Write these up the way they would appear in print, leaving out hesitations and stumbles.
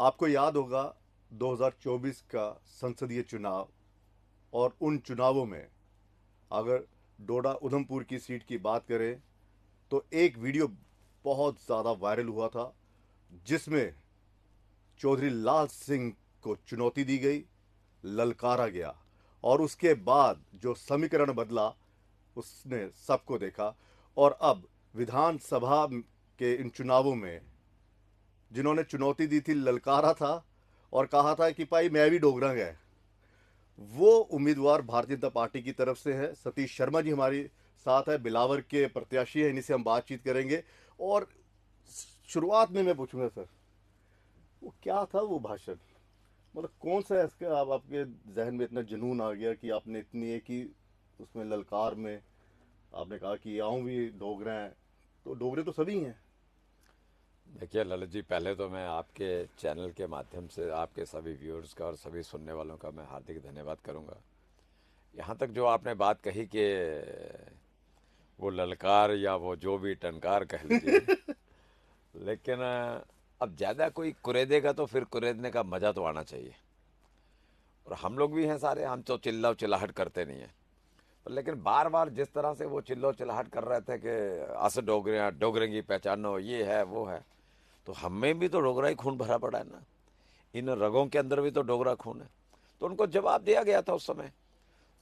आपको याद होगा 2024 का संसदीय चुनाव, और उन चुनावों में अगर डोडा उधमपुर की सीट की बात करें तो एक वीडियो बहुत ज़्यादा वायरल हुआ था, जिसमें चौधरी लाल सिंह को चुनौती दी गई, ललकारा गया, और उसके बाद जो समीकरण बदला उसने सबको देखा। और अब विधानसभा के इन चुनावों में जिन्होंने चुनौती दी थी, ललकारा था और कहा था कि भाई मैं भी डोगरा है, वो उम्मीदवार भारतीय जनता पार्टी की तरफ से है। सतीश शर्मा जी हमारे साथ है, बिलावर के प्रत्याशी है, इन्हीं से हम बातचीत करेंगे। और शुरुआत में मैं पूछूंगा सर, वो क्या था वो भाषण? मतलब कौन सा इसका आपके जहन में इतना जुनून आ गया कि आपने इतनी एक ही उसमें ललकार में आपने कहा कि आऊं भी डोगरा हैं, तो डोगरे तो सभी हैं। देखिए ललित जी, पहले तो मैं आपके चैनल के माध्यम से आपके सभी व्यूअर्स का और सभी सुनने वालों का मैं हार्दिक धन्यवाद करूंगा। यहाँ तक जो आपने बात कही कि वो ललकार या वो जो भी टनकार कह लीजिए, लेकिन अब ज़्यादा कोई कुरेदेगा तो फिर कुरेदने का मज़ा तो आना चाहिए। और हम लोग भी हैं सारे, हम तो चिल्ला चिल्लाहट करते नहीं हैं। लेकिन बार बार जिस तरह से वो चिल्लो चिल्लाहट कर रहे थे कि अस डोगरे डोगरे की पहचानो, ये है वो है, तो हमें भी तो डोगरा ही खून भरा पड़ा है ना। इन रगों के अंदर भी तो डोगरा खून है। तो उनको जवाब दिया गया था उस समय।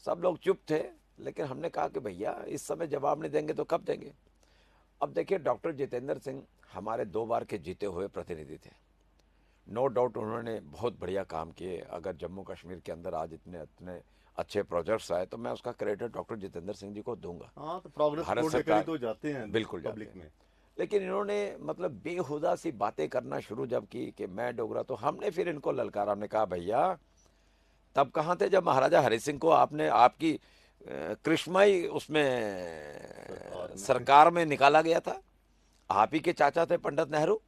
सब लोग चुप थे, लेकिन हमने कहा कि भैया इस समय जवाब नहीं देंगे तो कब देंगे। अब देखिए, डॉक्टर जितेंद्र सिंह हमारे 2 बार के जीते हुए प्रतिनिधि थे। नो डाउट उन्होंने बहुत बढ़िया काम किए। अगर जम्मू कश्मीर के अंदर आज इतने इतने अच्छे प्रोजेक्ट्स आए तो मैं उसका क्रेडिट डॉक्टर जितेंद्र सिंह जी को दूंगा। हाँ, तो प्रोग्रेस भारत रिपोर्ट लेकर ही सरकार तो जाते हैं बिल्कुल जाते पब्लिक हैं। में। लेकिन इन्होंने मतलब बेहुदा सी बातें करना शुरू जब की कि मैं डोगरा, तो हमने फिर इनको ललकारा। हमने कहा भैया तब कहाँ थे जब महाराजा हरि सिंह को आपने आपकी कृष्णमयी उसमें सरकार में। सरकार में निकाला गया था। आप ही के चाचा थे पंडित नेहरू,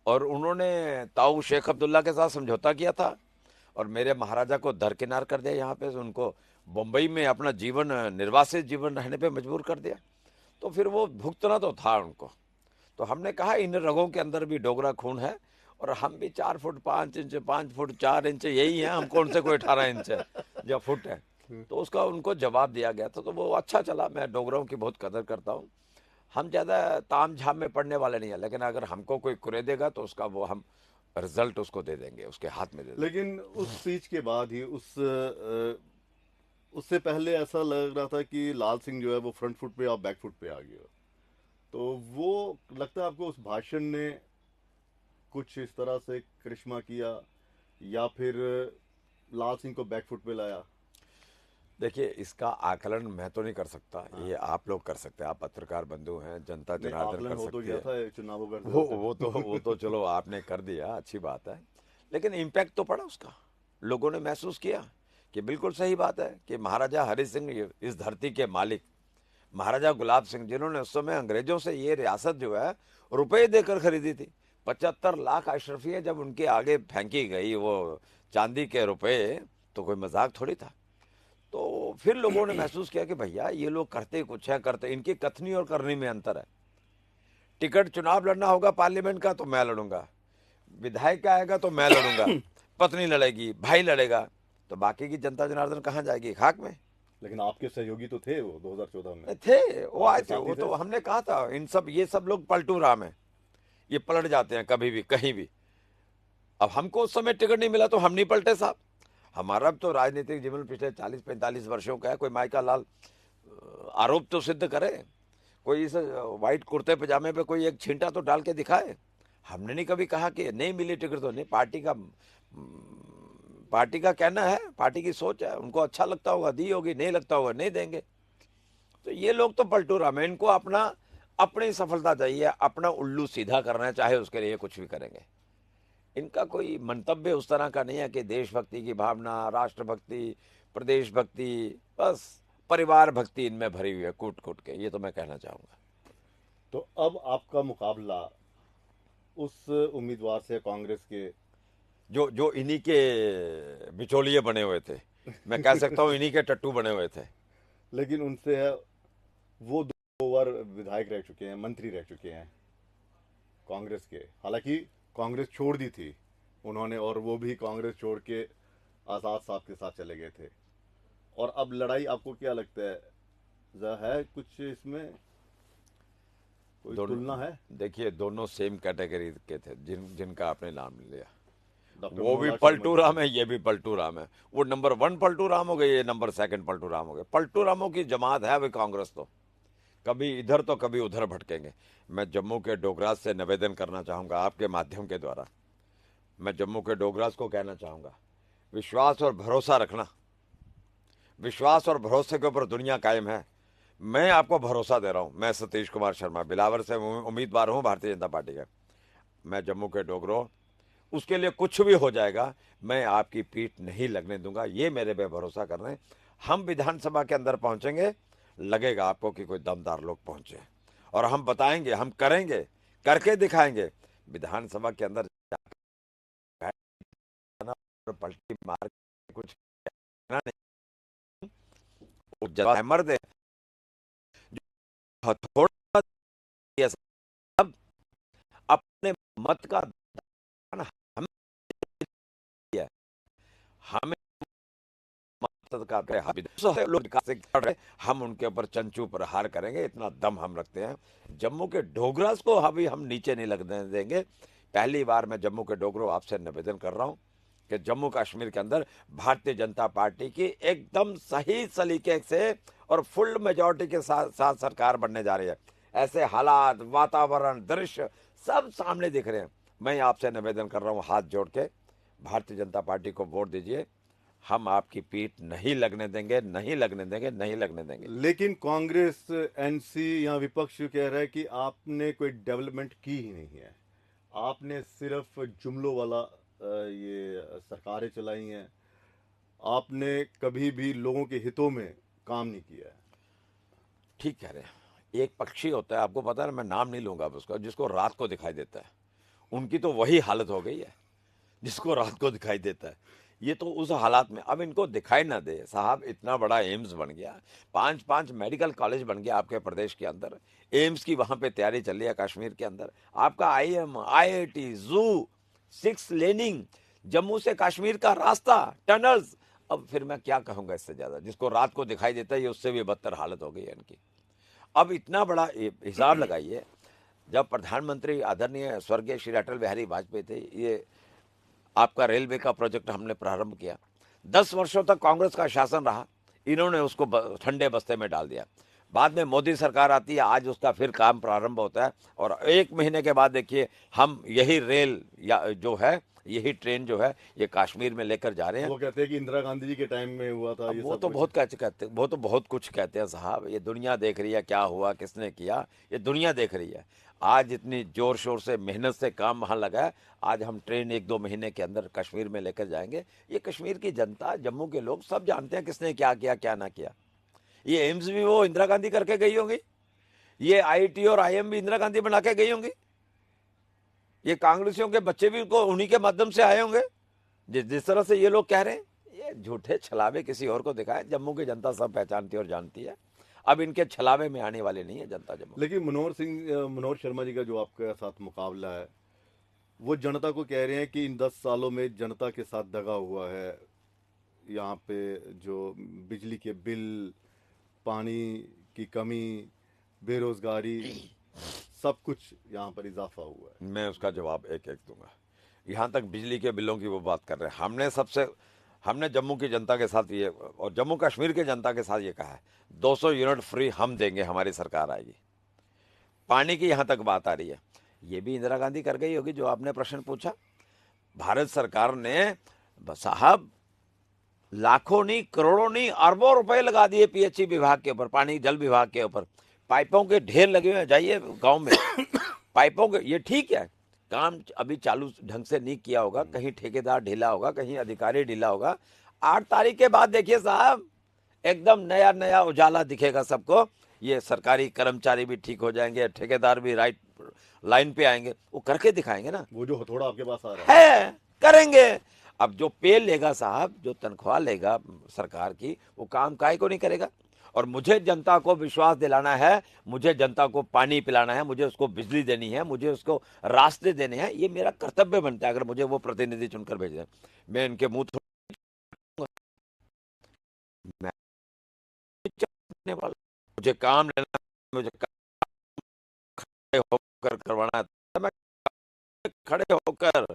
और उन्होंने ताऊ शेख अब्दुल्ला के साथ समझौता किया था और मेरे महाराजा को दरकिनार कर दिया। यहाँ पे उनको बम्बई में अपना जीवन निर्वासित जीवन रहने पे मजबूर कर दिया। तो फिर वो भुगतना तो था उनको। तो हमने कहा इन रगों के अंदर भी डोगरा खून है, और हम भी 4 फुट 5 इंच 5 फुट 4 इंच यही हैं। हम कौन से कोई 18 इंच है या फुट है। तो उसका उनको जवाब दिया गया था, तो वो अच्छा चला। मैं डोगरों की बहुत कदर करता हूँ। हम ज़्यादा ताम झाम में पड़ने वाले नहीं है, लेकिन अगर हमको कोई कुरे देगा तो उसका वो हम रिजल्ट उसको दे देंगे, उसके हाथ में दे देंगे। लेकिन उस स्पीच के बाद ही उससे पहले ऐसा लग रहा था कि लाल सिंह जो है वो फ्रंट फुट पे और बैक फुट पे आ गया। तो वो लगता है आपको उस भाषण ने कुछ इस तरह से करिश्मा किया, या फिर लाल सिंह को बैक फुट पे लाया? देखिए, इसका आकलन मैं तो नहीं कर सकता, हाँ। ये आप लोग कर सकते हैं। आप पत्रकार बंधु हैं, जनता नहीं, जनार्दन आकलन कर हो तो सकती गया है। था चुनावों का वो रिजल्ट। वो तो वो तो चलो आपने कर दिया, अच्छी बात है। लेकिन इम्पैक्ट तो पड़ा उसका। लोगों ने महसूस किया कि बिल्कुल सही बात है कि महाराजा हरि सिंह इस धरती के मालिक, महाराजा गुलाब सिंह, जिन्होंने उस समय अंग्रेजों से ये रियासत जो है रुपए देकर खरीदी थी। 75 लाख अशरफियाँ जब उनके आगे फेंकी गई वो चांदी के रुपए, तो कोई मजाक थोड़ी था। तो फिर लोगों ने महसूस किया कि भैया ये लोग करते कुछ है, करते, इनकी कथनी और करनी में अंतर है। टिकट चुनाव लड़ना होगा पार्लियामेंट का तो मैं लड़ूंगा, विधायक का आएगा तो मैं लड़ूंगा, पत्नी लड़ेगी, भाई लड़ेगा, तो बाकी की जनता जनार्दन कहाँ जाएगी? खाक में। लेकिन आपके सहयोगी तो थे वो 2014 में, थे, वो आए आपके थे। साथी वो थे। तो हमने कहा था इन सब, ये सब लोग पलटू राम है, ये पलट जाते हैं कभी भी कहीं भी। अब हमको उस समय टिकट नहीं मिला तो हम नहीं पलटे साहब। हमारा तो राजनीतिक जीवन पिछले 40-45 वर्षों का है। कोई माइका लाल आरोप तो सिद्ध करे, कोई इस व्हाइट कुर्ते पजामे पे कोई एक छींटा तो डाल के दिखाए। हमने नहीं कभी कहा कि नहीं मिली टिकट तो नहीं। पार्टी का कहना है, पार्टी की सोच है, उनको अच्छा लगता होगा दी होगी, नहीं लगता होगा नहीं देंगे। तो ये लोग तो पलटू राम है, इनको अपना अपनी सफलता चाहिए, अपना उल्लू सीधा करना है, चाहे उसके लिए कुछ भी करेंगे। इनका कोई मंतव्य उस तरह का नहीं है कि देशभक्ति की भावना, राष्ट्रभक्ति, प्रदेश भक्ति, बस परिवार भक्ति इनमें भरी हुई है कूट कूट के। ये तो मैं कहना चाहूंगा। तो अब आपका मुकाबला उस उम्मीदवार से कांग्रेस के। जो जो इन्हीं के बिचौलिए बने हुए थे, मैं कह सकता हूँ इन्हीं के टट्टू बने हुए थे। लेकिन उनसे है, वो 2 बार विधायक रह चुके हैं, मंत्री रह चुके हैं कांग्रेस के। हालांकि कांग्रेस छोड़ दी थी, उन्होंने, और वो भी कांग्रेस छोड़ के आज़ाद साहब के साथ चले गए थे। और अब लड़ाई आपको क्या लगता है, है कुछ इसमें कोई तुलना दोनों, है? देखिए दोनों सेम कैटेगरी के थे जिनका आपने नाम लिया। डॉक्टर वो भी मनोहरलाल शर्मा पलटू जी। राम है, ये भी पलटू राम है। वो नंबर 1 पलटू राम हो गए, ये नंबर 2 पलटू राम हो गए। पलटू रामों की जमात है अभी कांग्रेस, तो कभी इधर तो कभी उधर भटकेंगे। मैं जम्मू के डोगराज से निवेदन करना चाहूंगा आपके माध्यम के द्वारा। मैं जम्मू के डोगराज को कहना चाहूंगा, विश्वास और भरोसा रखना। विश्वास और भरोसे के ऊपर दुनिया कायम है। मैं आपको भरोसा दे रहा हूं। मैं सतीश कुमार शर्मा बिलावर से उम्मीदवार हूं भारतीय जनता पार्टी का। मैं जम्मू के डोगरों, उसके लिए कुछ भी हो जाएगा, मैं आपकी पीठ नहीं लगने दूंगा, ये मेरे पे भरोसा कर रहे हैं। हम विधानसभा के अंदर पहुंचेंगे, लगेगा आपको कि कोई दमदार लोग पहुंचे हैं। और हम बताएंगे, हम करेंगे, करके दिखाएंगे। विधानसभा के अंदर जाना और पलटी मार के कुछ कहना नहीं, वो जरा मर्द है जो हथौड़ा दिया, सब अपने मत का दान हमें दिया है। हमें मत का लोग से लड़ रहे, हम उनके ऊपर चंचू प्रहार करेंगे, इतना दम हम रखते हैं। जम्मू के डोगरास को अभी हम नीचे नहीं लगने देंगे। पहली बार मैं जम्मू के डोगरों आपसे निवेदन कर रहा हूं कि जम्मू कश्मीर के अंदर भारतीय जनता पार्टी की एकदम सही सलीके से और फुल मेजोरिटी के साथ साथ सरकार बनने जा रही है। ऐसे हालात, वातावरण, दृश्य सब सामने दिख रहे हैं। मैं आपसे निवेदन कर रहा हूं हाथ जोड़ के, भारतीय जनता पार्टी को वोट दीजिए। हम आपकी पीठ नहीं लगने देंगे, नहीं लगने देंगे, नहीं लगने देंगे। लेकिन कांग्रेस, एनसी या विपक्ष कह रहा है कि आपने कोई डेवलपमेंट की ही नहीं है, आपने सिर्फ जुमलों वाला ये सरकारें चलाई हैं, आपने कभी भी लोगों के हितों में काम नहीं किया है। ठीक कह रहे हैं। एक पक्षी होता है, आपको पता है, मैं नाम नहीं लूंगा अब उसका, जिसको रात को दिखाई देता है। उनकी तो वही हालत हो गई है, जिसको रात को दिखाई देता है। ये तो उस हालात में, अब इनको दिखाई ना दे साहब। इतना बड़ा एम्स बन गया, 5-5 मेडिकल कॉलेज बन गया आपके प्रदेश के अंदर। एम्स की वहां पे तैयारी चल रही है कश्मीर के अंदर। आपका आईएम, आईआईटी, जू, 6 लेनिंग, जम्मू से कश्मीर का रास्ता, टनल्स। अब फिर मैं क्या कहूंगा इससे ज्यादा। जिसको रात को दिखाई देता है, ये उससे भी बदतर हालत हो गई है इनकी। अब इतना बड़ा हिसाब लगाइए, जब प्रधानमंत्री आदरणीय स्वर्गीय श्री अटल बिहारी वाजपेयी थे, ये आपका रेलवे का प्रोजेक्ट हमने प्रारंभ किया। 10 वर्षों तक कांग्रेस का शासन रहा, इन्होंने उसको ठंडे बस्ते में डाल दिया। बाद में मोदी सरकार आती है, आज उसका फिर काम प्रारंभ होता है। और 1 महीने के बाद देखिए, हम यही रेल या जो है, यही ट्रेन जो है, ये कश्मीर में लेकर जा रहे हैं। वो कहते हैं कि इंदिरा गांधी जी के टाइम में हुआ था अब ये वो सब तो कुछ। बहुत कहते, वो तो बहुत कुछ कहते हैं साहब। ये दुनिया देख रही है क्या हुआ, किसने किया, ये दुनिया देख रही है। आज इतनी जोर शोर से मेहनत से काम वहां लगा है। आज हम ट्रेन 1-2 महीने के अंदर कश्मीर में लेकर जाएंगे। ये कश्मीर की जनता, जम्मू के लोग सब जानते हैं किसने क्या किया, क्या ना किया। ये एम्स भी वो इंदिरा गांधी करके गई होंगी, ये आईआईटी और आईएम भी इंदिरा गांधी बना के गई होंगी, ये कांग्रेसियों के बच्चे भी उनको उन्हीं के माध्यम से आए होंगे। जिस तरह से ये लोग कह रहे हैं, ये झूठे छलावे किसी और को दिखाए। जम्मू की जनता सब पहचानती और जानती है। अब इनके छलावे में आने वाले नहीं है जनता जम्मू। लेकिन मनोहर शर्मा जी का जो आपके साथ मुकाबला है, वो जनता को कह रहे हैं कि इन 10 सालों में जनता के साथ दगा हुआ है। यहाँ पे जो बिजली के बिल, पानी की कमी, बेरोजगारी, सब कुछ यहाँ पर इजाफा हुआ है। मैं उसका जवाब एक एक दूंगा। यहाँ तक बिजली के बिलों की वो बात कर रहे हैं, हमने जम्मू की जनता के साथ ये और जम्मू कश्मीर की जनता के साथ ये कहा है, 200 यूनिट फ्री हम देंगे, हमारी सरकार आएगी। पानी की यहाँ तक बात आ रही है, ये भी इंदिरा गांधी कर गई होगी जो आपने प्रश्न पूछा। भारत सरकार ने साहब लाखों नहीं, करोड़ों नहीं, अरबों रुपए लगा दिए पीएचई विभाग के ऊपर, पानी जल विभाग के ऊपर। पाइपों के ढेर लगे हुए हैं, जाइए गांव में पाइपों के। ये ठीक है, काम अभी चालू ढंग से नहीं किया होगा, कहीं ठेकेदार ढीला होगा, कहीं अधिकारी ढीला होगा। 8 तारीख के बाद देखिए साहब, एकदम नया नया उजाला दिखेगा सबको। ये सरकारी कर्मचारी भी ठीक हो जाएंगे, ठेकेदार भी राइट लाइन पे आएंगे, वो करके दिखाएंगे ना। वो जो हथौड़ा आपके पास आ रहा है, है, करेंगे। अब जो पे लेगा साहब, जो तनख्वाह लेगा सरकार की, वो काम काहे को नहीं करेगा। और मुझे जनता को विश्वास दिलाना है, मुझे जनता को पानी पिलाना है, मुझे उसको बिजली देनी है, मुझे उसको रास्ते देने हैं, ये मेरा कर्तव्य बनता है। अगर मुझे वो प्रतिनिधि चुनकर भेजे, मैं इनके मुंह मैं चढ़ने वाला, मुझे काम लेना, मुझे खड़े होकर करवाना है, तो मैं खड़े होकर,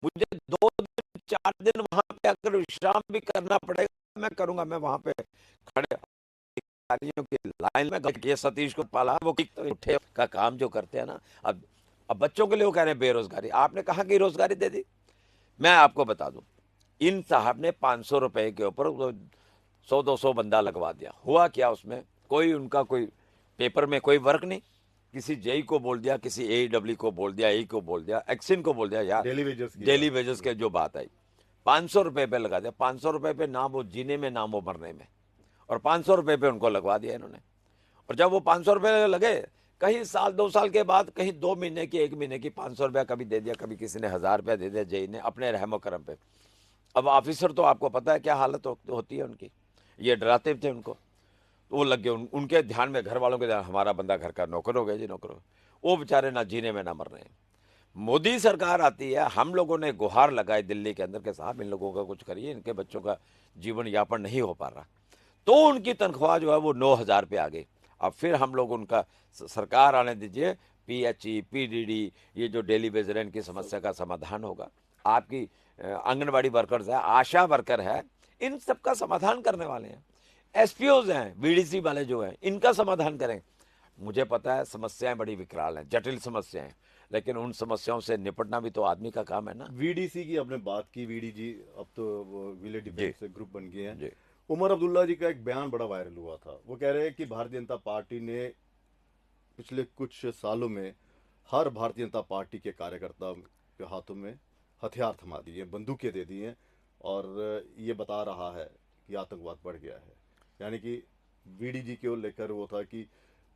मुझे 2 दिन 4 दिन वहां पे अगर विश्राम भी करना पड़ेगा मैं करूंगा। मैं वहां पे खड़े अधिकारियों की लाइन में ये सतीश को पाला, वो उठे का काम जो करते हैं ना। अब बच्चों के लिए वो कह रहे हैं बेरोजगारी, आपने कहा कि रोजगारी दे दी। मैं आपको बता दूं, इन साहब ने 500 रुपए के ऊपर 100-200 बंदा लगवा दिया। हुआ क्या उसमें, कोई उनका कोई पेपर में कोई वर्क नहीं, किसी जेई को बोल दिया, किसी एडब्ल्यू को बोल दिया, ए को बोल दिया, एक्सिन को बोल दिया, यार डेली वेजेस की डेली बात। वेजेस के जो बात आई, 500 रुपए पे लगा दिया। 500 रुपए पे ना वो जीने में ना वो मरने में, और 500 रुपए पे उनको लगवा दिया इन्होंने। और जब वो 500 रुपए लगे, कहीं साल 2 साल के बाद, कहीं 2 महीने की 1 महीने की 500 रुपया कभी दे दिया, कभी किसी ने 1000 रुपया दे दिया जेई ने, अपने रहमो करम पे। अब ऑफिसर तो आपको पता है क्या हालत होती है उनकी, ये डराते थे उनको, तो वो लग गए उनके ध्यान में, घर वालों के ध्यान, हमारा बंदा घर का नौकर हो गया जी, नौकर हो। वो बेचारे ना जीने में ना मर रहे हैं। मोदी सरकार आती है, हम लोगों ने गुहार लगाई दिल्ली के अंदर के साहब इन लोगों का कुछ करिए, इनके बच्चों का जीवन यापन नहीं हो पा रहा। तो उनकी तनख्वाह जो है वो 9,000 पे आ गई। अब फिर हम लोग उनका सरकार आने दीजिए, पीएचई पीडीडी, ये जो डेली वेज रेंट की समस्या का समाधान होगा। आपकी आंगनबाड़ी वर्कर्स है, आशा वर्कर है, इन सबका समाधान करने वाले हैं। एसपीओज हैं, बीडीसी वाले जो हैं, इनका समाधान करें। मुझे पता है समस्याएं बड़ी विकराल हैं, जटिल समस्याएं, लेकिन उन समस्याओं से निपटना भी तो आदमी का काम है ना। वीडीसी की आपने बात की, वीडीजी अब तो विलेज जी डिफेंस ग्रुप बन गए हैं। जी उमर अब्दुल्ला जी का एक बयान बड़ा वायरल हुआ था। वो कह रहे हैं कि भारतीय जनता पार्टी ने पिछले कुछ सालों में हर भारतीय जनता पार्टी के कार्यकर्ता के हाथों में हथियार थमा दिए, बंदूकें दे दी हैं, और ये बता रहा है कि आतंकवाद बढ़ गया है। यानी कि वीडीजी को लेकर वो था कि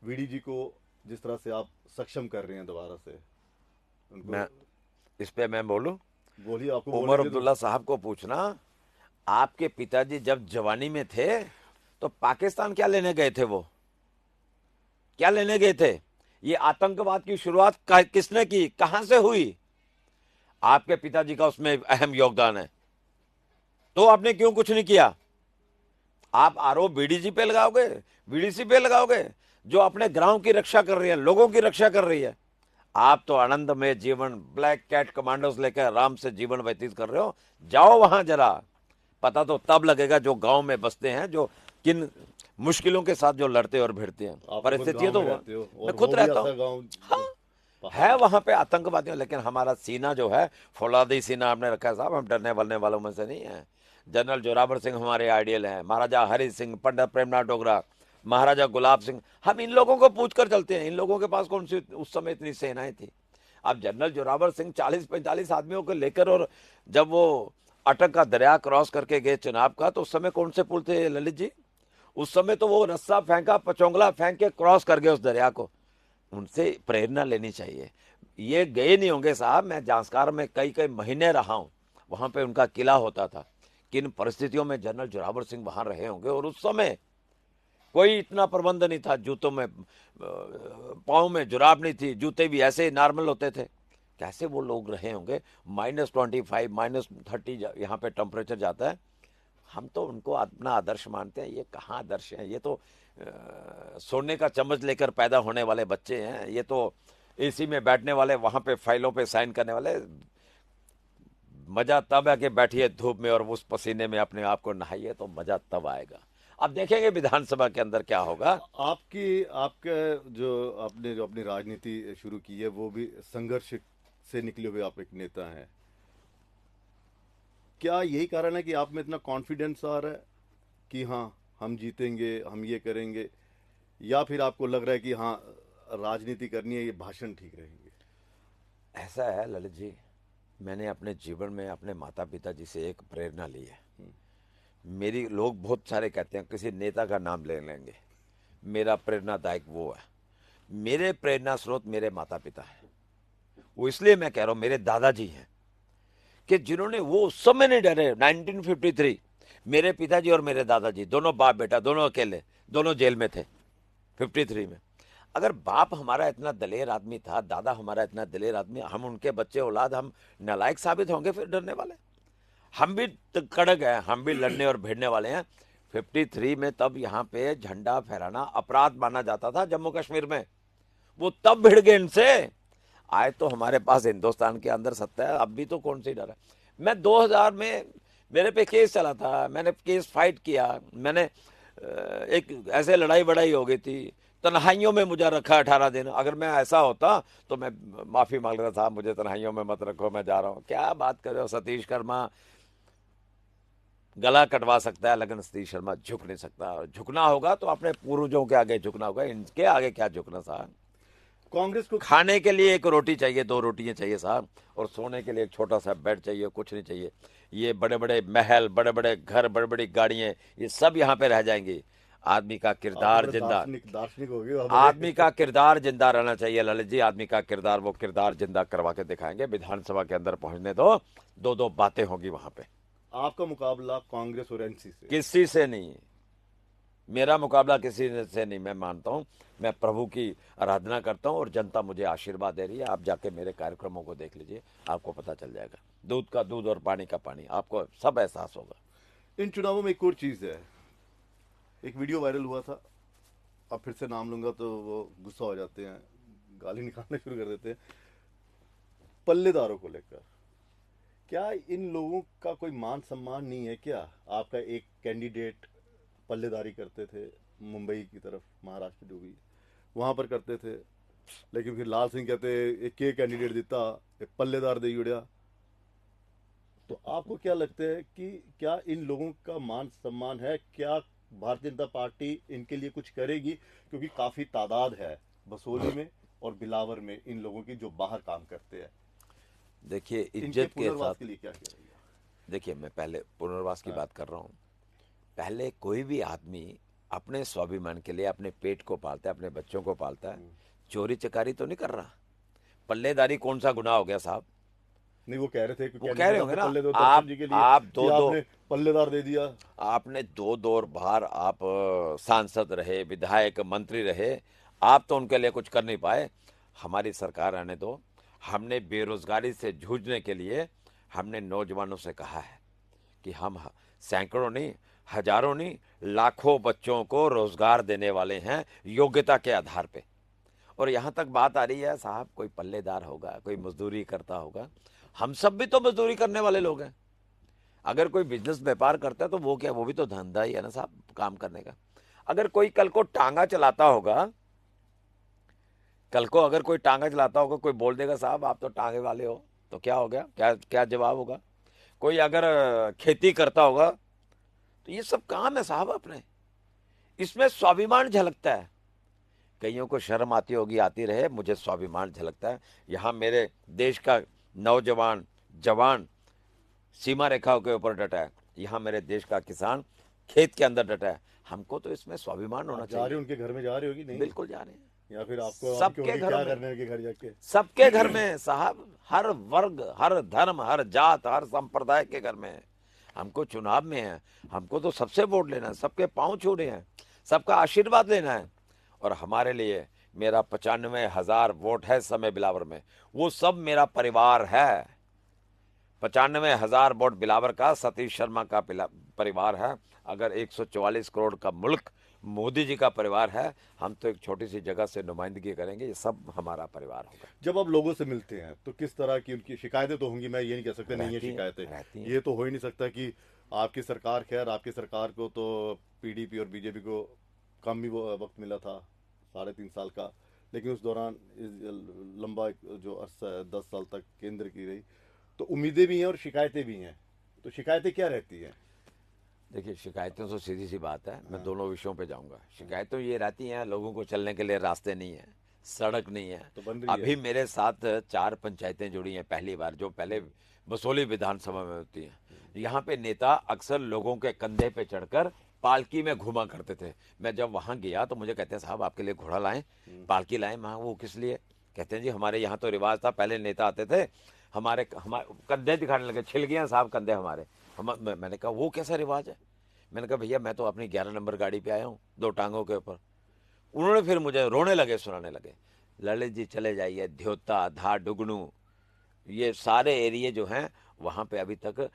वीडीजी को जिस तरह से आप सक्षम कर रहे हैं दोबारा से उनको। मैं इस पे मैं बोलूं, बोलिए, आपको उमर बोलने अब्दुल्ला साहब को पूछना, आपके पिताजी जब जवानी में थे तो पाकिस्तान क्या लेने गए थे, वो क्या लेने गए थे? ये आतंकवाद की शुरुआत किसने की, कहां से हुई? आपके पिताजी का उसमें अहम योगदान है। तो आपने क्यों कुछ नहीं किया? आप आरोप बीडीजी पे लगाओगे, बीडीसी पे लगाओगे, जो अपने ग्राम की रक्षा कर रही है, लोगों की रक्षा कर रही है। आप तो आनंद में जीवन, ब्लैक कैट कमांडोज लेकर आराम से जीवन व्यतीत कर रहे हो। जाओ वहां जरा, पता तो तब लगेगा जो गांव में बसते हैं, जो किन मुश्किलों के साथ जो लड़ते और भिड़ते हैं। आप परिस्थितियां तो गांव में रहते हो मैं और खुद वो भी रहता ऐसा हूँ। गांव हाँ, पहाड़ है वहां पे आतंकवादियों, लेकिन हमारा सीना जो है फौलादी सीना आपने रखा है साहब, हम डरने वालने वालों में से नहीं है। जनरल जोरावर सिंह हमारे आइडियल हैं, महाराजा हरि सिंह, पंडित प्रेमनाथ डोगरा, महाराजा गुलाब सिंह, हम इन लोगों को पूछ कर चलते हैं। इन लोगों के पास कौन सी उस समय इतनी सेनाएं थी? अब जनरल जोरावर सिंह 40-45 आदमियों को लेकर, और जब वो अटक का दरिया क्रॉस करके गए चुनाव का, तो उस समय कौन से पुल थे ललित जी? उस समय तो वो रस्सा फेंका, पचोंगला फेंक के क्रॉस कर गए उस दरिया को। उनसे प्रेरणा लेनी चाहिए। ये गए नहीं होंगे साहब, मैं जांसकार में कई कई महीने रहा हूं, वहां पे उनका किला होता था। किन परिस्थितियों में जनरल जोरावर सिंह वहां रहे होंगे, और उस समय कोई इतना प्रबंध नहीं था, जूतों में पाँव में जुराब नहीं थी, जूते भी ऐसे ही नॉर्मल होते थे। कैसे वो लोग रहे होंगे? -25 -30 यहाँ पे टेम्परेचर जाता है। हम तो उनको अपना आदर्श मानते हैं, ये कहाँ आदर्श है? ये तो सोने का चम्मच लेकर पैदा होने वाले बच्चे हैं। ये तो एसी में बैठने वाले, वहां पे फाइलों पे साइन करने वाले। मजा तब है कि बैठिए धूप में और उस पसीने में अपने आप को नहाइए, तो मजा तब आएगा। अब देखेंगे विधानसभा के अंदर क्या होगा। आपके जो अपनी राजनीति शुरू की है, वो भी संघर्ष से निकले हुए आप एक नेता हैं। क्या यही कारण है कि आप में इतना कॉन्फिडेंस आ रहा है कि हाँ हम जीतेंगे, हम ये करेंगे, या फिर आपको लग रहा है कि हाँ राजनीति करनी है, ये भाषण ठीक रहेंगे? ऐसा है ललित जी, मैंने अपने जीवन में अपने माता पिता जी से एक प्रेरणा ली है। मेरी लोग बहुत सारे कहते हैं, किसी नेता का नाम ले लेंगे, मेरा प्रेरणादायक वो है। मेरे प्रेरणा स्रोत मेरे माता पिता हैं। वो इसलिए मैं कह रहा हूं, मेरे दादाजी हैं, कि जिन्होंने वो उस समय नहीं डरे। 1953 मेरे पिताजी और मेरे दादाजी दोनों बाप बेटा, दोनों अकेले, दोनों जेल में थे 53 में। अगर बाप हमारा इतना दलेर आदमी था, दादा हमारा इतना दलेर आदमी, हम उनके बच्चे औलाद, हम नालायक साबित होंगे फिर डरने वाले? हम भी कड़क हैं, हम भी लड़ने और भिड़ने वाले हैं। 53 में तब यहाँ पे झंडा फहराना अपराध माना जाता था जम्मू कश्मीर में, वो तब भिड़ गए इनसे। आए तो हमारे पास हिंदुस्तान के अंदर सत्ता है, अब भी तो कौन सी डर है। मैं 2000 में मेरे पे केस चला था, मैंने केस फाइट किया, मैंने एक ऐसे लड़ाई बड़ाई हो गई थी, तन्हाइयों में मुझे रखा 18 दिन। अगर मैं ऐसा होता तो मैं माफी मांग रहा था, मुझे तन्हाइयों में मत रखो, मैं जा रहा हूँ। क्या बात कर रहे हो सतीश शर्मा, गला कटवा सकता है लेकिन सतीश शर्मा झुक नहीं सकता। झुकना होगा तो अपने पूर्वजों के आगे झुकना होगा, इनके आगे क्या झुकना साहब। कांग्रेस को खाने के लिए एक रोटी चाहिए, 2 रोटियां चाहिए साहब, और सोने के लिए एक छोटा सा बेड चाहिए, कुछ नहीं चाहिए। ये बड़े बड़े महल, बड़े बड़े घर, बड़ी बड़ी गाड़ियां, ये सब यहाँ पे रह जाएंगी। आदमी का आप तो किरदार बड़े जिंदा, दार्शनिक हो गए आप। आदमी का किरदार जिंदा रहना चाहिए ललित जी। आदमी का किरदार, वो किरदार जिंदा करवा के दिखाएंगे। विधानसभा के अंदर पहुंचने दो, 2-2 बातें होंगी वहां पे। आपका मुकाबला कांग्रेस और एनसी से? किसी से नहीं, मेरा मुकाबला किसी से नहीं। मैं मानता हूं, मैं प्रभु की आराधना करता हूं और जनता मुझे आशीर्वाद दे रही है। आप जाके मेरे कार्यक्रमों को देख लीजिए, आपको पता चल जाएगा। दूध का दूध और पानी का पानी, आपको सब एहसास होगा। इन चुनावों में एक और चीज है, एक वीडियो वायरल हुआ था, अब फिर से नाम लूंगा तो वो गुस्सा हो जाते हैं, गाली निकालना शुरू कर देते हैं। पल्लेदारों को लेकर क्या इन लोगों का कोई मान सम्मान नहीं है क्या? आपका एक कैंडिडेट पल्लेदारी करते थे मुंबई की तरफ, महाराष्ट्र जो भी वहां पर करते थे, लेकिन फिर लाल सिंह कहते एक के कैंडिडेट देता एक पल्लेदार दे उड़िया। तो आपको क्या लगता है कि क्या इन लोगों का मान सम्मान है? क्या भारतीय जनता पार्टी इनके लिए कुछ करेगी? क्योंकि काफी तादाद है बसोली में और बिलावर में इन लोगों की जो बाहर काम करते हैं। देखिए, इनके इज्जत के पुनर्वास साथ, के लिए क्या करेगी? देखिए मैं पहले पुनर्वास की हाँ। बात कर रहा हूं। पहले कोई भी आदमी अपने स्वाभिमान के लिए अपने पेट को पालता है, अपने बच्चों को पालता है। चोरी चकारी तो नहीं कर रहा। पल्लेदारी कौन सा गुनाह हो गया साहब? नहीं, वो कह रहे थे कि वो कह रहे होंगे ना, पल्ले दो आप दर्शन जी के लिए आप कि दो दो आपने पल्लेदार दे दिया। आपने 2 बार आप सांसद रहे, विधायक, मंत्री रहे, आप तो उनके लिए कुछ कर नहीं पाए। हमारी सरकार आने दो। हमने बेरोजगारी से जूझने के लिए हमने नौजवानों से कहा है कि हम सैकड़ों नहीं, हजारों नहीं, लाखों बच्चों को रोजगार देने वाले हैं योग्यता के आधार पे। और यहां तक बात आ रही है साहब, कोई पल्लेदार होगा, कोई मजदूरी करता होगा। हम सब भी तो मजदूरी करने वाले लोग हैं। अगर कोई बिजनेस व्यापार करता है तो वो क्या, वो भी तो धंधा ही है ना साहब, काम करने का। अगर कोई कल को टांगा चलाता होगा, कल को अगर कोई टांगा चलाता होगा, कोई बोल देगा साहब आप तो टांगे वाले हो, तो क्या हो गया? क्या क्या जवाब होगा? कोई अगर खेती करता होगा, तो ये सब काम है साहब अपने, इसमें स्वाभिमान झलकता है। कईयों को शर्म आती होगी, आती रहे, मुझे स्वाभिमान झलकता है। यहाँ मेरे देश का नौजवान जवान सीमा रेखा के ऊपर डटा है, यहाँ मेरे देश का किसान खेत के अंदर डटा है। हमको तो इसमें स्वाभिमान होना आप जा रहे चाहिए। हो उनके घर में, जा रहे हो कि नहीं? बिल्कुल जा रहे हैं, या फिर आपको सबके क्या घरों में, करने हैं उनके घर जाके? सबके घर में साहब, हर वर्ग, हर धर्म, हर जात, हर संप्रदाय के घर में है। हमको चुनाव में है, हमको तो सबसे वोट लेना है, सबके पांव छूने हैं, सबका आशीर्वाद लेना है। और हमारे लिए मेरा 95,000 वोट है समय बिलावर में, वो सब मेरा परिवार है। 95,000 वोट बिलावर का, सतीश शर्मा का परिवार है। अगर 144 करोड़ का मुल्क मोदी जी का परिवार है, हम तो एक छोटी सी जगह से नुमाइंदगी करेंगे, ये सब हमारा परिवार होगा। जब आप लोगों से मिलते हैं तो किस तरह की उनकी शिकायतें तो होंगी, मैं ये नहीं कह सकता नहीं है रहती हैं, रहती शिकायतें, हैं। ये तो हो ही नहीं सकता कि आपकी सरकार, खैर आपकी सरकार को तो पीडीपी और बीजेपी को कम ही वो वक्त मिला था, 3.5 साल का, लेकिन उस दौरान लंबा जो अरसा है 10 साल तक केंद्र की रही, तो उम्मीदें भी हैं और शिकायतें भी हैं। तो शिकायतें क्या रहती हैं? देखिए, शिकायतों से सीधी सी बात है, मैं दोनों विषयों पे जाऊंगा। शिकायतों ये रहती हैं, लोगों को चलने के लिए रास्ते नहीं है, सड़क नहीं है। तो बन रही है। अभी मेरे साथ 4 पंचायतें जुड़ी हैं पहली बार, जो पहले बसोली विधानसभा में होती हैं। यहाँ पे नेता अक्सर लोगों के कंधे पे चढ़कर पालकी में घुमा करते थे। मैं जब वहां गया तो मुझे कहते हैं साहब आपके लिए घोड़ा लाएं, पालकी लाएं। मैं वो किस लिए? कहते हैं जी हमारे यहाँ तो रिवाज था, पहले नेता आते थे, हमारे कंधे दिखाने लगे, छिल गए साहब कंधे हमारे। मैंने कहा वो कैसा रिवाज है? मैंने कहा भैया मैं तो अपनी 11 नंबर गाड़ी पे आया हूँ, 2 टांगों के ऊपर। उन्होंने फिर मुझे रोने लगे, सुनाने लगे, ललित जी चले जाइए, ध्योता, धा, डुगनू, ये सारे एरिए जो हैं वहां पे अभी तक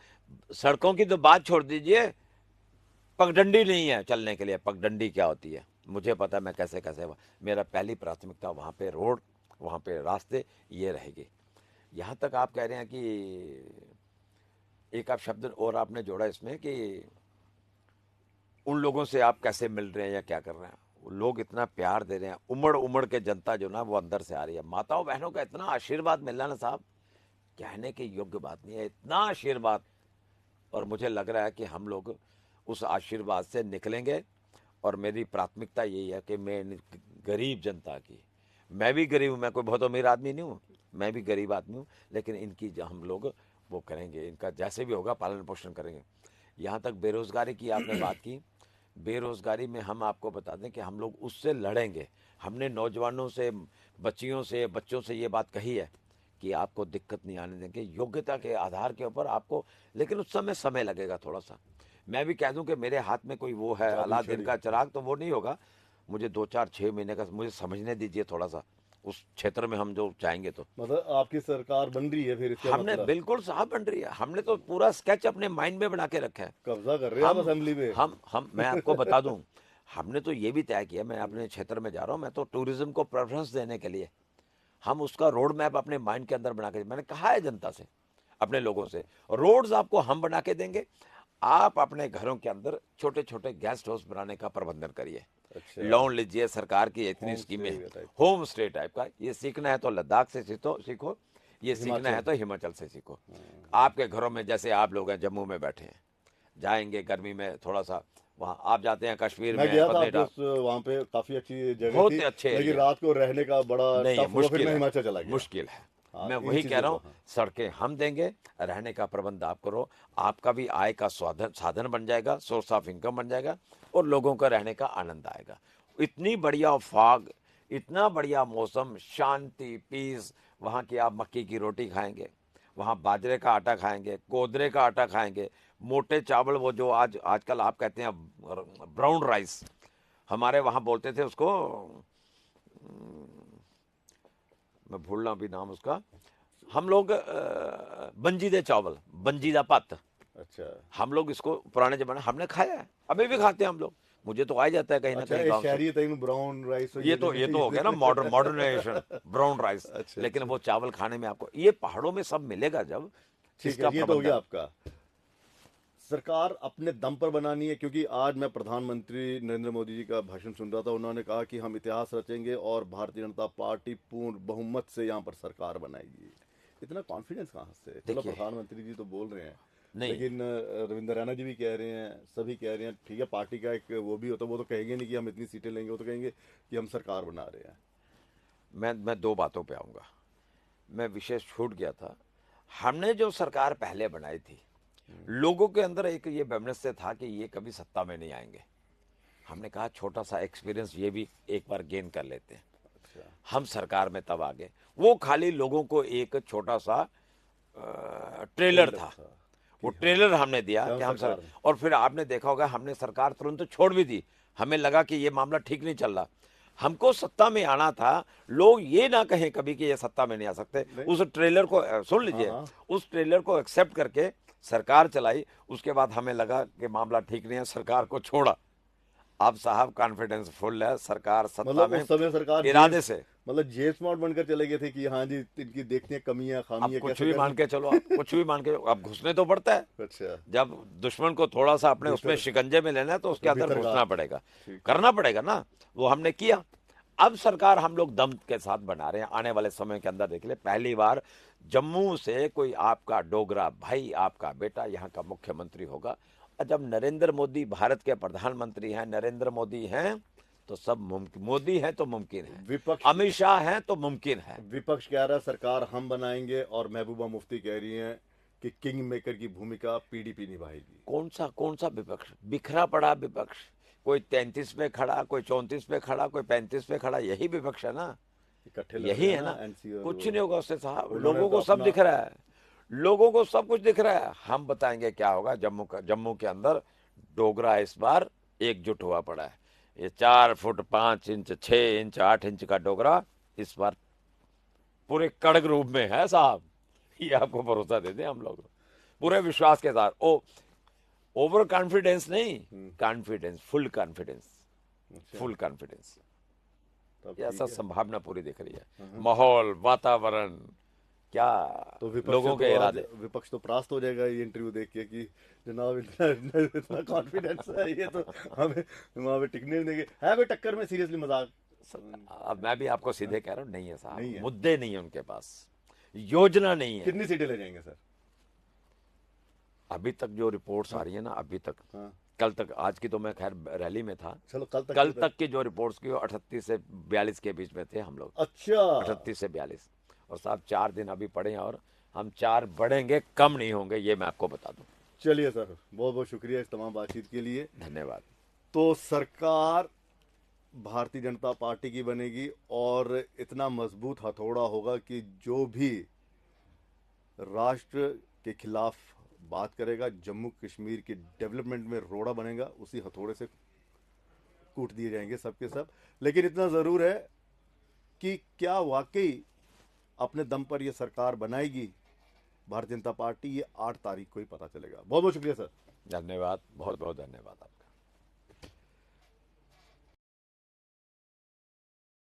सड़कों की तो बात छोड़ दीजिए, पगडंडी नहीं है चलने के लिए। पगडंडी क्या होती है मुझे पता है, मैं कैसे कैसे, मेरा पहली प्राथमिकता वहाँ पे रोड, वहाँ पे रास्ते, ये रहेगी। यहाँ तक आप कह रहे हैं कि एक आप शब्द और आपने जोड़ा इसमें कि उन लोगों से आप कैसे मिल रहे हैं या क्या कर रहे हैं, वो लोग इतना प्यार दे रहे हैं, उमड़ उमड़ के जनता जो ना वो अंदर से आ रही है। माताओं बहनों का इतना आशीर्वाद मिलना ना साहब, कहने की योग्य बात नहीं है, इतना आशीर्वाद। और मुझे लग रहा है कि हम लोग उस आशीर्वाद से निकलेंगे। और मेरी प्राथमिकता यही है कि मैं गरीब जनता की, मैं भी गरीब हूँ, मैं कोई बहुत अमीर आदमी नहीं हूँ, मैं भी गरीब आदमी हूँ, लेकिन इनकी हम लोग वो करेंगे, इनका जैसे भी होगा पालन पोषण करेंगे। यहाँ तक बेरोजगारी की आपने बात की, बेरोजगारी में हम आपको बता दें कि हम लोग उससे लड़ेंगे। हमने नौजवानों से, बच्चियों से, बच्चों से ये बात कही है कि आपको दिक्कत नहीं आने देंगे, योग्यता के आधार के ऊपर आपको, लेकिन उस समय लगेगा थोड़ा सा। मैं भी कह दूं कि मेरे हाथ में कोई वो है अलादीन का चिराग, तो वो नहीं होगा। मुझे 2 4 6 महीने का मुझे समझने दीजिए थोड़ा सा, उस क्षेत्र में हम जो चाहेंगे। तो मतलब आपकी सरकार बन रही है फिर, इसका हमने मतलब बिल्कुल साहब बन रही है, हमने तो पूरा स्केच अपने माइंड में बना के रखा है। कब्जा कर रहे हैं आप असेंबली पे। हम मैं आपको बता दूं, हमने तो ये भी तय किया, मैं अपने क्षेत्र में जा रहा हूं, मैं तो टूरिज्म को प्रेफरेंस देने के लिए हम उसका रोड मैप अपने माइंड के अंदर बना के, मैंने कहा है जनता से, अपने लोगों से, रोड्स आपको हम बना के देंगे। आप अपने घरों के अंदर छोटे छोटे गेस्ट हाउस बनाने का प्रबंधन करिए, अच्छा, लोन लीजिए, सरकार की इतनी होम स्कीमें स्टे हैं, टाइप। होम स्टे टाइप का। ये सीखना है तो लद्दाख से सीखो, ये सीखना है हिमाचल। तो हिमाचल से सीखो। आपके घरों में, जैसे आप लोग हैं जम्मू में बैठे हैं, जाएंगे गर्मी में थोड़ा सा वहाँ, आप जाते हैं कश्मीर मैं में गया था आपके पत्नीटॉप, वहाँ पे, काफी अच्छी जगह बहुत थी, अच्छे लेकिन एरिया। रात को रहने का बड़ा नहीं है, टफ हुआ, फिर मुश्किल मैं है, हिमाचल चला गया। मुश्किल है। हाँ, मैं इन वही कह चीजों रहा को, हूँ, हाँ। सड़कें हम देंगे, रहने का प्रबंध आप करो, आपका भी आय का साधन बन जाएगा, सोर्स ऑफ इनकम बन जाएगा, और लोगों का रहने का आनंद आएगा। इतनी बढ़िया फाग, इतना बढ़िया मौसम, शांति, पीस। वहाँ की आप मक्की की रोटी खाएंगे, वहाँ बाजरे का आटा खाएंगे, कोदरे का आटा खाएंगे, मोटे चावल, वो जो आजकल आप कहते हैं ब्राउन राइस, हमारे वहाँ बोलते थे उसको, मैं भूल रहा अभी नाम उसका, हम लोग बंजीदे चावल, बंजीदा पत, अच्छा, हम लोग इसको पुराने जमाने हमने खाया है, अभी भी खाते हैं हम लोग। मुझे तो आ जाता है कहीं ना अच्छा, कहीं ये गांव से। शहरी टाइम ब्राउन राइस और ये तो हो गया ना मॉडर्नाइजेशन, ब्राउन राइस। अच्छा, लेकिन अच्छा, वो चावल खाने में आपको ये पहाड़ों में सब मिलेगा जब ठीक इसका है, ये तो हो गया प्रबंधन। आपका। सरकार अपने दम पर बनानी है, क्योंकि आज मैं प्रधानमंत्री नरेंद्र मोदी जी का भाषण सुन रहा था, उन्होंने कहा कि हम इतिहास रचेंगे और भारतीय जनता पार्टी पूर्ण बहुमत से यहाँ पर सरकार बनाएगी। इतना कॉन्फिडेंस कहाँ से? चलो, देखिए, प्रधानमंत्री जी तो बोल रहे हैं, नहीं, लेकिन रविंद्र रैना जी भी कह रहे हैं, सभी कह रहे हैं, ठीक है, पार्टी का एक वो भी होता है, वो तो कहेंगे नहीं कि हम इतनी सीटें लेंगे, वो तो कहेंगे कि हम सरकार बना रहे हैं। मैं 2 बातों पे आऊंगा। मैं विशेष छूट गया था, हमने जो सरकार पहले बनाई थी, लोगों के अंदर एक ये वैमनस्य था कि ये कभी सत्ता में नहीं आएंगे। हमने कहा छोटा सा एक्सपीरियंस ये भी एक बार गेन कर लेते हैं। अच्छा, हम सरकार में तब आ गए, वो खाली लोगों को एक छोटा सा ट्रेलर था, वो ट्रेलर हमने दिया कि हम कि हम सर, सरकार हैं। और फिर आपने देखा होगा हमने सरकार तुरंत छोड़ भी दी। हमें लगा कि ये मामला ठीक नहीं चल रहा, हमको सत्ता में आना था। लोग ये ना कहें कभी कि ये सत्ता में नहीं आ सकते। नहीं। उस ट्रेलर को सुन हाँ, लीजिए, हाँ। उस ट्रेलर को एक्सेप्ट करके सरकार चलाई। उसके बाद हमें लगा कि मामला ठीक नहीं है, सरकार को छोड़ा। अब साहब कॉन्फिडेंस फुल है, सरकार सत्ता मतलब में उस समय सरकार इरादे से। मतलब जेम्स बॉन्ड बनकर चले गए थे कि हाँ जी, इनकी देखते हैं कमियां अब खामियां कुछ कैसे भी कर मान के चलो, आप कुछ भी मान के, अब घुसने तो पड़ता है। अच्छा, जब दुश्मन को थोड़ा सा अपने उसमें भीतर, शिकंजे में लेना है तो उसके अंदर भीतर घुसना घात। पड़ेगा, ठीक है। करना पड़ेगा ना। वो हमने किया। अब सरकार हम लोग दम के साथ बना रहे हैं। आने वाले समय के अंदर देख ले, पहली बार जम्मू से कोई आपका डोगरा भाई, आपका बेटा यहाँ का मुख्यमंत्री होगा। और जब नरेंद्र मोदी भारत के प्रधानमंत्री हैं, नरेंद्र मोदी हैं, तो सब मुमकिन। मोदी है तो मुमकिन है, विपक्ष अमित शाह है तो मुमकिन है। विपक्ष कह रहा है सरकार हम बनाएंगे, और महबूबा मुफ्ती कह रही हैं कि किंग मेकर की भूमिका पीडीपी निभाएगी। कौन सा विपक्ष? बिखरा पड़ा विपक्ष। कोई 33 पे खड़ा, कोई 34 पे खड़ा, कोई 35 पे खड़ा, यही विपक्ष है ना, इकट्ठे लड़ यही रहे है हैं ना। एनसी और कुछ वो। नहीं होगा उससे साहब, उन्होंने लोगों तो को सब अपना दिख रहा है, लोगों को सब कुछ दिख रहा है। हम बताएंगे क्या होगा जम्मू के अंदर। डोगरा इस बार एकजुट हुआ पड़ा है। ये 4 फुट 5 इंच 6 इंच 8 इंच का डोगरा इस बार पूरे कड़क रूप में है साहब। ये आपको भरोसा देते हैं हम लोग पूरे विश्वास के साथ। ओ ओवर कॉन्फिडेंस नहीं, कॉन्फिडेंस, फुल कॉन्फिडेंस, अच्छा, फुल कॉन्फिडेंस। तब ये ऐसा ठीक है। संभावना पूरी दिख रही है। माहौल, वातावरण, क्या तो लोगों के इरादे। विपक्ष तो परास्त हो जाएगा ये इंटरव्यू देख के कि जनाब इतना इतना कॉन्फिडेंस है, ये तो हमें वहां पे टिकने नहीं देंगे। है कोई टक्कर में? सीरियसली मजाक अब मैं भी आपको सीधे कह रहा हूं, नहीं है नहीं साहब, है। मुद्दे नहीं है उनके पास, योजना नहीं है। कितनी सीटें ले जाएंगे सर? अभी तक जो रिपोर्ट्स आ रही है ना, अभी तक, हाँ, कल तक, आज की तो मैं खैर रैली में था, चलो कल तक कल तक की जो रिपोर्ट्स की वो 38 से 42 के बीच में थे हम लोग। अच्छा, 38 से 42। और साहब 4 दिन अभी पड़े हैं और हम 4 बढ़ेंगे, कम नहीं होंगे, ये मैं आपको बता दूं। चलिए सर, बहुत बहुत शुक्रिया इस तमाम बातचीत के लिए। धन्यवाद। तो सरकार भारतीय जनता पार्टी की बनेगी और इतना मजबूत हथौड़ा होगा कि जो भी राष्ट्र के खिलाफ बात करेगा, जम्मू कश्मीर की डेवलपमेंट में रोड़ा बनेगा, उसी हथौड़े से कूट दिए जाएंगे सबके सब। लेकिन इतना ज़रूर है कि क्या वाकई अपने दम पर यह सरकार बनाएगी भारतीय जनता पार्टी, ये 8 तारीख को ही पता चलेगा। बहुत बहुत शुक्रिया सर। धन्यवाद, बहुत बहुत धन्यवाद।